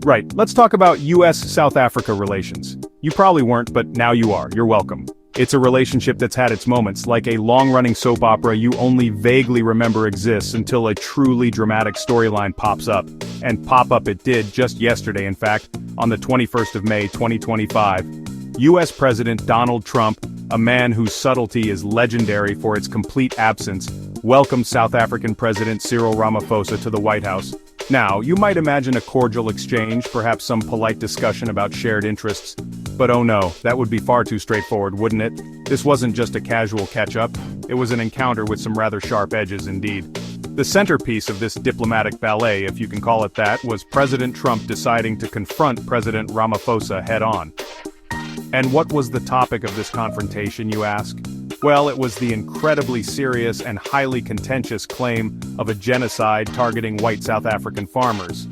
Right, let's talk about US-South Africa relations. You probably weren't, but now you are. You're welcome. It's a relationship that's had its moments, like a long-running soap opera you only vaguely remember exists until a truly dramatic storyline pops up. And pop up it did just yesterday, in fact, on the 21st of May, 2025. US President Donald Trump, a man whose subtlety is legendary for its complete absence, welcomed South African President Cyril Ramaphosa to the White House. Now, you might imagine a cordial exchange, perhaps some polite discussion about shared interests. But oh no, that would be far too straightforward, wouldn't it? This wasn't just a casual catch-up, it was an encounter with some rather sharp edges indeed. The centerpiece of this diplomatic ballet, if you can call it that, was President Trump deciding to confront President Ramaphosa head-on. And what was the topic of this confrontation, you ask? Well, it was the incredibly serious and highly contentious claim of a genocide targeting white South African farmers.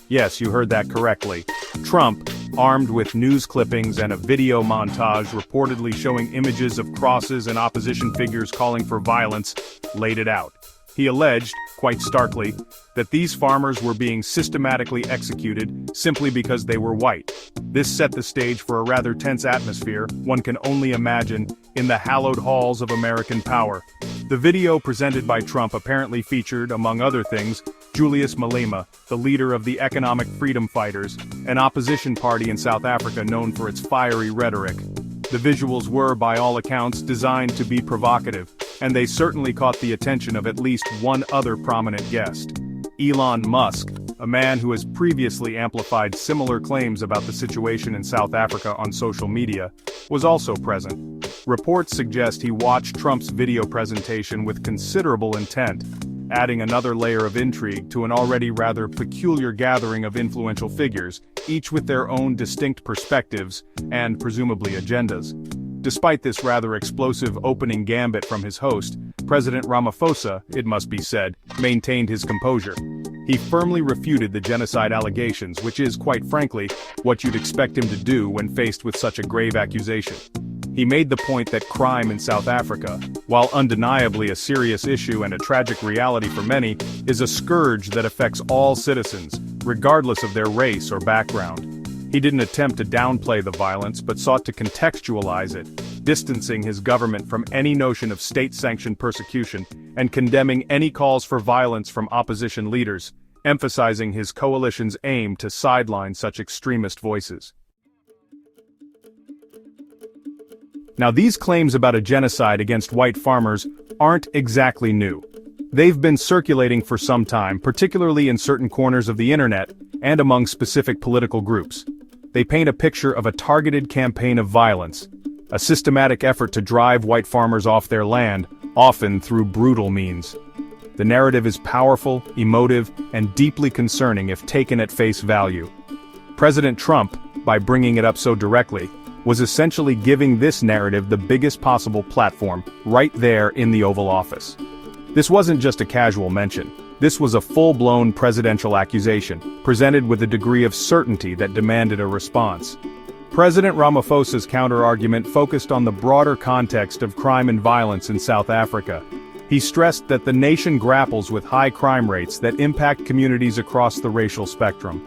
Yes, you heard that correctly. Trump, armed with news clippings and a video montage reportedly showing images of crosses and opposition figures calling for violence, laid it out. He alleged, quite starkly, that these farmers were being systematically executed simply because they were white. This set the stage for a rather tense atmosphere, one can only imagine, in the hallowed halls of American power. The video presented by Trump apparently featured, among other things, Julius Malema, the leader of the Economic Freedom Fighters, an opposition party in South Africa known for its fiery rhetoric. The visuals were, by all accounts, designed to be provocative, and they certainly caught the attention of at least one other prominent guest. Elon Musk, a man who has previously amplified similar claims about the situation in South Africa on social media, was also present. Reports suggest he watched Trump's video presentation with considerable intent, adding another layer of intrigue to an already rather peculiar gathering of influential figures, each with their own distinct perspectives and, presumably, agendas. Despite this rather explosive opening gambit from his host, President Ramaphosa, it must be said, maintained his composure. He firmly refuted the genocide allegations, which is, quite frankly, what you'd expect him to do when faced with such a grave accusation. He made the point that crime in South Africa, while undeniably a serious issue and a tragic reality for many, is a scourge that affects all citizens, regardless of their race or background. He didn't attempt to downplay the violence but sought to contextualize it, distancing his government from any notion of state-sanctioned persecution and condemning any calls for violence from opposition leaders, emphasizing his coalition's aim to sideline such extremist voices. Now, these claims about a genocide against white farmers aren't exactly new. They've been circulating for some time, particularly in certain corners of the internet and among specific political groups. They paint a picture of a targeted campaign of violence, a systematic effort to drive white farmers off their land, often through brutal means. The narrative is powerful, emotive, and deeply concerning if taken at face value. President Trump, by bringing it up so directly, was essentially giving this narrative the biggest possible platform, right there in the Oval Office. This wasn't just a casual mention. This was a full-blown presidential accusation, presented with a degree of certainty that demanded a response. President Ramaphosa's counter-argument focused on the broader context of crime and violence in South Africa. He stressed that the nation grapples with high crime rates that impact communities across the racial spectrum.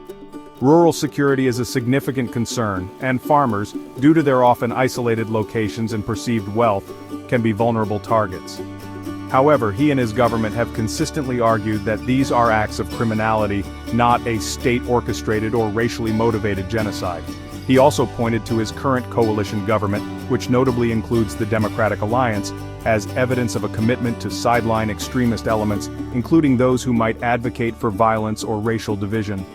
Rural security is a significant concern, and farmers, due to their often isolated locations and perceived wealth, can be vulnerable targets. However, he and his government have consistently argued that these are acts of criminality, not a state-orchestrated or racially motivated genocide. He also pointed to his current coalition government, which notably includes the Democratic Alliance, as evidence of a commitment to sideline extremist elements, including those who might advocate for violence or racial division.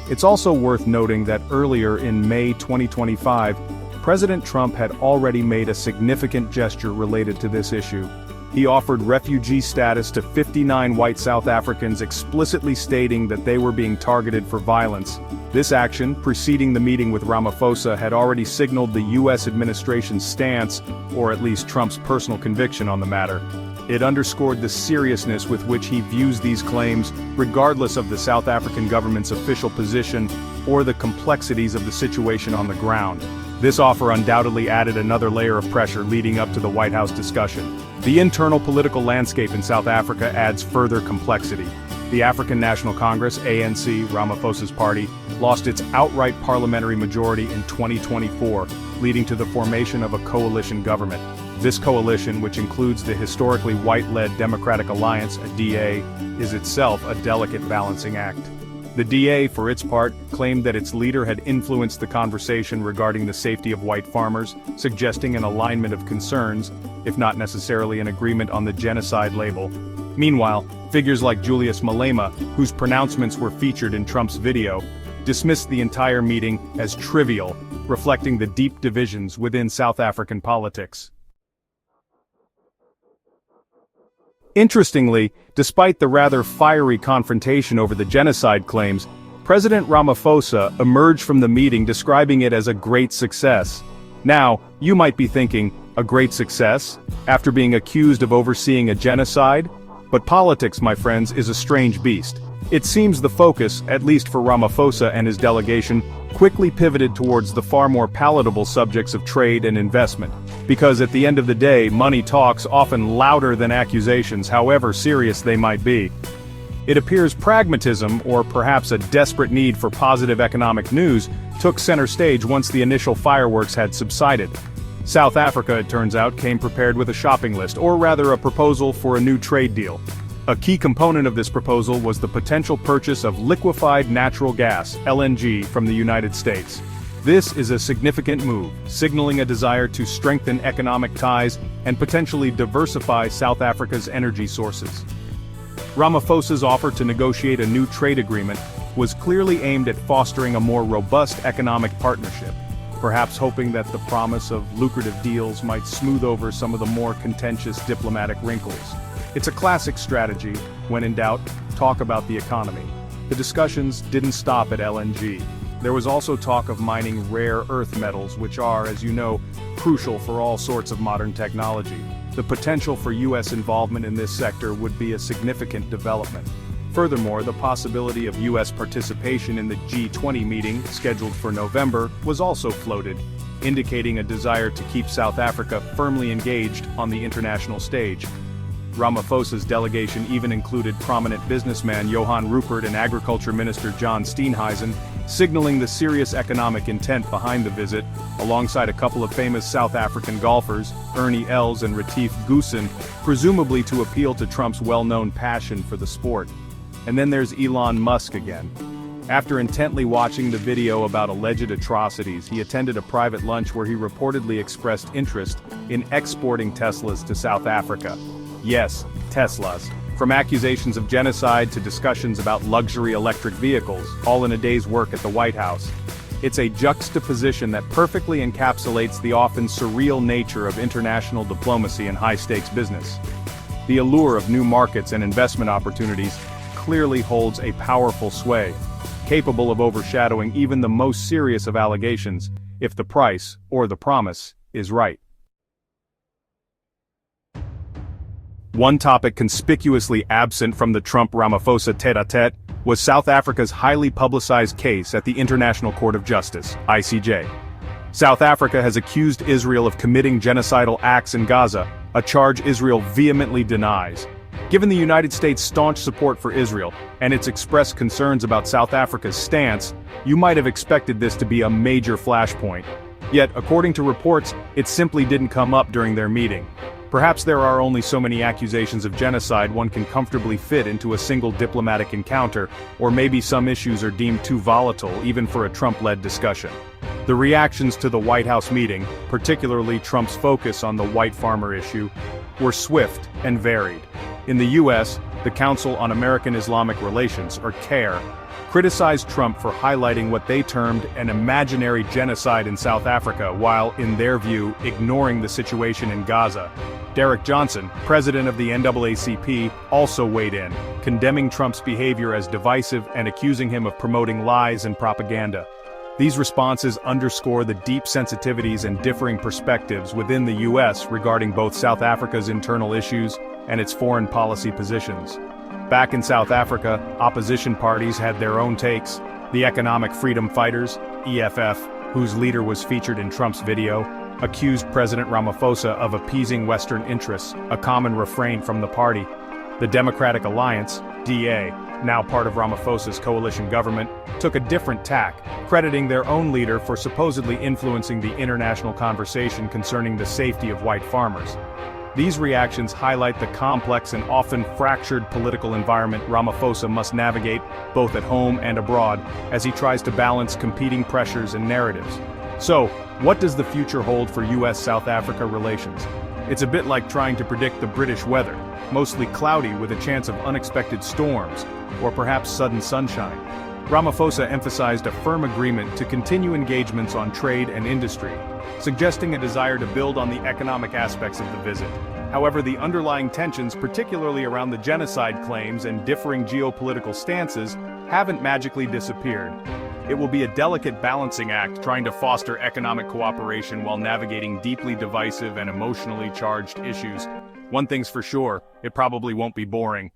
It's also worth noting that earlier in May 2025, President Trump had already made a significant gesture related to this issue. He offered refugee status to 59 white South Africans, explicitly stating that they were being targeted for violence. This action, preceding the meeting with Ramaphosa, had already signaled the U.S. administration's stance, or at least Trump's personal conviction on the matter. It underscored the seriousness with which he views these claims, regardless of the South African government's official position or the complexities of the situation on the ground. This offer undoubtedly added another layer of pressure leading up to the White House discussion. The internal political landscape in South Africa adds further complexity. The African National Congress, ANC, Ramaphosa's party, lost its outright parliamentary majority in 2024, leading to the formation of a coalition government. This coalition, which includes the historically white-led Democratic Alliance, a DA, is itself a delicate balancing act. The DA, for its part, claimed that its leader had influenced the conversation regarding the safety of white farmers, suggesting an alignment of concerns, if not necessarily an agreement on the genocide label. Meanwhile, figures like Julius Malema, whose pronouncements were featured in Trump's video, dismissed the entire meeting as trivial, reflecting the deep divisions within South African politics. Interestingly, despite the rather fiery confrontation over the genocide claims, President Ramaphosa emerged from the meeting describing it as a great success. Now, you might be thinking, a great success? After being accused of overseeing a genocide? But politics, my friends, is a strange beast. It seems the focus, at least for Ramaphosa and his delegation, quickly pivoted towards the far more palatable subjects of trade and investment. Because at the end of the day, money talks often louder than accusations, however serious they might be. It appears pragmatism, or perhaps a desperate need for positive economic news, took center stage once the initial fireworks had subsided. South Africa, it turns out, came prepared with a shopping list, or rather a proposal for a new trade deal. A key component of this proposal was the potential purchase of liquefied natural gas, LNG, from the United States. This is a significant move, signaling a desire to strengthen economic ties and potentially diversify South Africa's energy sources. Ramaphosa's offer to negotiate a new trade agreement was clearly aimed at fostering a more robust economic partnership, perhaps hoping that the promise of lucrative deals might smooth over some of the more contentious diplomatic wrinkles. It's a classic strategy. When in doubt, talk about the economy. The discussions didn't stop at LNG. There was also talk of mining rare earth metals, which are, as you know, crucial for all sorts of modern technology. The potential for U.S. involvement in this sector would be a significant development. Furthermore, the possibility of U.S. participation in the G20 meeting, scheduled for November, was also floated, indicating a desire to keep South Africa firmly engaged on the international stage. Ramaphosa's delegation even included prominent businessman Johan Rupert and Agriculture Minister John Steenhuisen, signaling the serious economic intent behind the visit, alongside a couple of famous South African golfers, Ernie Els and Retief Goosen, presumably to appeal to Trump's well-known passion for the sport. And then there's Elon Musk again. After intently watching the video about alleged atrocities, he attended a private lunch where he reportedly expressed interest in exporting Teslas to South Africa. Yes, Teslas. From accusations of genocide to discussions about luxury electric vehicles, all in a day's work at the White House. It's a juxtaposition that perfectly encapsulates the often surreal nature of international diplomacy and high-stakes business. The allure of new markets and investment opportunities clearly holds a powerful sway, capable of overshadowing even the most serious of allegations, if the price, or the promise, is right. One topic conspicuously absent from the Trump-Ramaphosa tête-à-tête was South Africa's highly publicized case at the International Court of Justice, ICJ. South Africa has accused Israel of committing genocidal acts in Gaza, a charge Israel vehemently denies. Given the United States' staunch support for Israel, and its expressed concerns about South Africa's stance, you might have expected this to be a major flashpoint. Yet, according to reports, it simply didn't come up during their meeting. Perhaps there are only so many accusations of genocide one can comfortably fit into a single diplomatic encounter, or maybe some issues are deemed too volatile even for a Trump-led discussion. The reactions to the White House meeting, particularly Trump's focus on the white farmer issue, were swift and varied. In the U.S., the Council on American Islamic Relations, or CAIR, criticized Trump for highlighting what they termed an imaginary genocide in South Africa while, in their view, ignoring the situation in Gaza. Derek Johnson, president of the NAACP, also weighed in, condemning Trump's behavior as divisive and accusing him of promoting lies and propaganda. These responses underscore the deep sensitivities and differing perspectives within the U.S. regarding both South Africa's internal issues and its foreign policy positions. Back in South Africa, opposition parties had their own takes. The Economic Freedom Fighters, EFF, whose leader was featured in Trump's video, accused President Ramaphosa of appeasing Western interests, a common refrain from the party. The Democratic Alliance, DA, now part of Ramaphosa's coalition government, took a different tack, crediting their own leader for supposedly influencing the international conversation concerning the safety of white farmers. These reactions highlight the complex and often fractured political environment Ramaphosa must navigate, both at home and abroad, as he tries to balance competing pressures and narratives. So, what does the future hold for US-South Africa relations? It's a bit like trying to predict the British weather, mostly cloudy with a chance of unexpected storms, or perhaps sudden sunshine. Ramaphosa emphasized a firm agreement to continue engagements on trade and industry, suggesting a desire to build on the economic aspects of the visit. However, the underlying tensions, particularly around the genocide claims and differing geopolitical stances, haven't magically disappeared. It will be a delicate balancing act trying to foster economic cooperation while navigating deeply divisive and emotionally charged issues. One thing's for sure, it probably won't be boring.